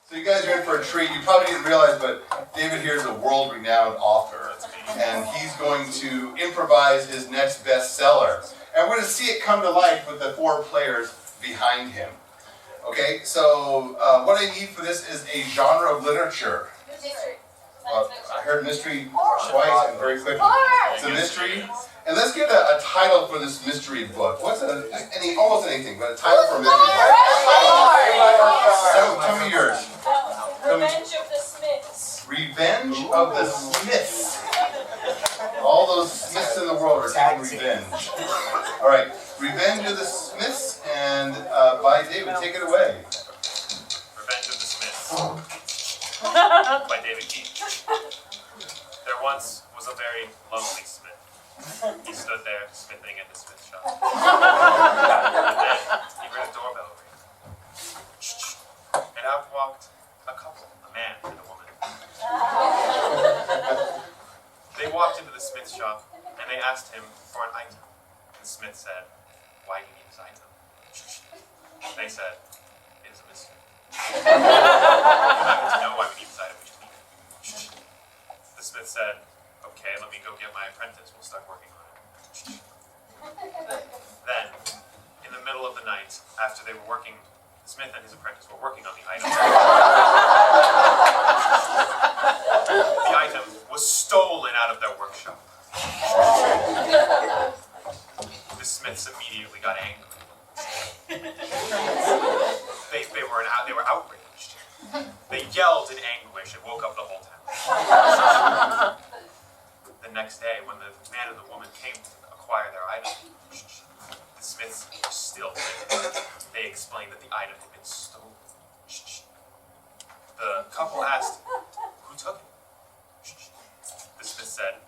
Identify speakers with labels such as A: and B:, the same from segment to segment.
A: So you guys are in for a treat. You probably didn't realize, but David here is a world-renowned author, and he's going to improvise his next bestseller. And we're going to see it come to life with the 4 players behind him. Okay, so what I need for this is a genre of literature. I heard mystery twice and very quickly. It's a mystery. And let's get a title for this mystery book. What's almost anything, but a title for a mystery book. So, tell me yours.
B: Revenge of the Smiths.
A: Revenge of the Smiths. All those Smiths in the world are taking revenge. All right, Revenge of the Smiths, and by David, take it away.
C: Revenge of the Smiths. By David Keith. There once was a very lonely Smith. He stood there smithing at the smith shop. And then he heard a doorbell ring. And out walked a couple, a man and a woman. They walked into the smith shop and they asked him for an item. The smith said, "Why do you need this item?" They said, "It is a mystery. You happen to know why we need this item, which is needed." The smith said, "Okay, let me go get my apprentice. We'll start working on it." Then, in the middle of the night, after they were working, the smith and his apprentice were working on the item. The item was stolen out of their workshop. The smiths immediately got angry. They were outraged. They yelled in anguish and woke up the whole town. The next day, when the man and the woman came to acquire their item, the smiths were still angry. They explained that the item had been stolen. The couple asked, "Who took it?" The smith said,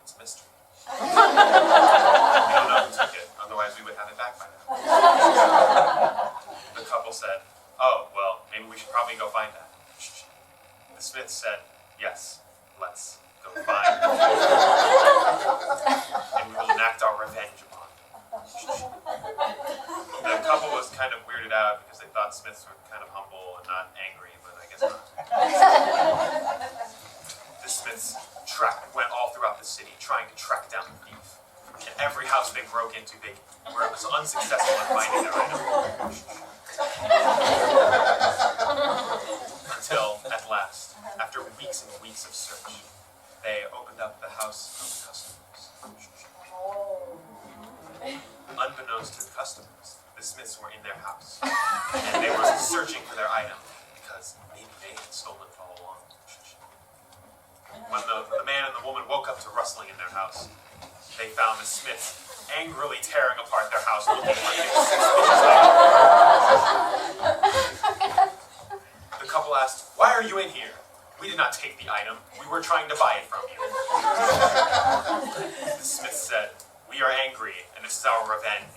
C: "It's a mystery. We don't know who took it, otherwise we would have it back by now." The couple said, "Oh, well, maybe we should probably go find that." The smith said, "Yes, let's go find it. And we will enact our revenge upon it." The couple was kind of weirded out because they thought smiths were kind of humble and not angry, but I guess not. The smiths went all throughout the city trying to track down the thief. In every house they broke into, they were unsuccessful in finding their item. Until, at last, after weeks and weeks of search, they opened up the house of the customers. Unbeknownst to the customers, the smiths were in their house, and they were searching for their item because maybe they had stolen it all along. When the man and the woman woke up to rustling in their house, they found the smiths angrily tearing apart their house looking for a suspicious item. The couple asked, "Why are you in here?" "We did not take the item. We were trying to buy it from you." The smith said, "We are angry, and this is our revenge."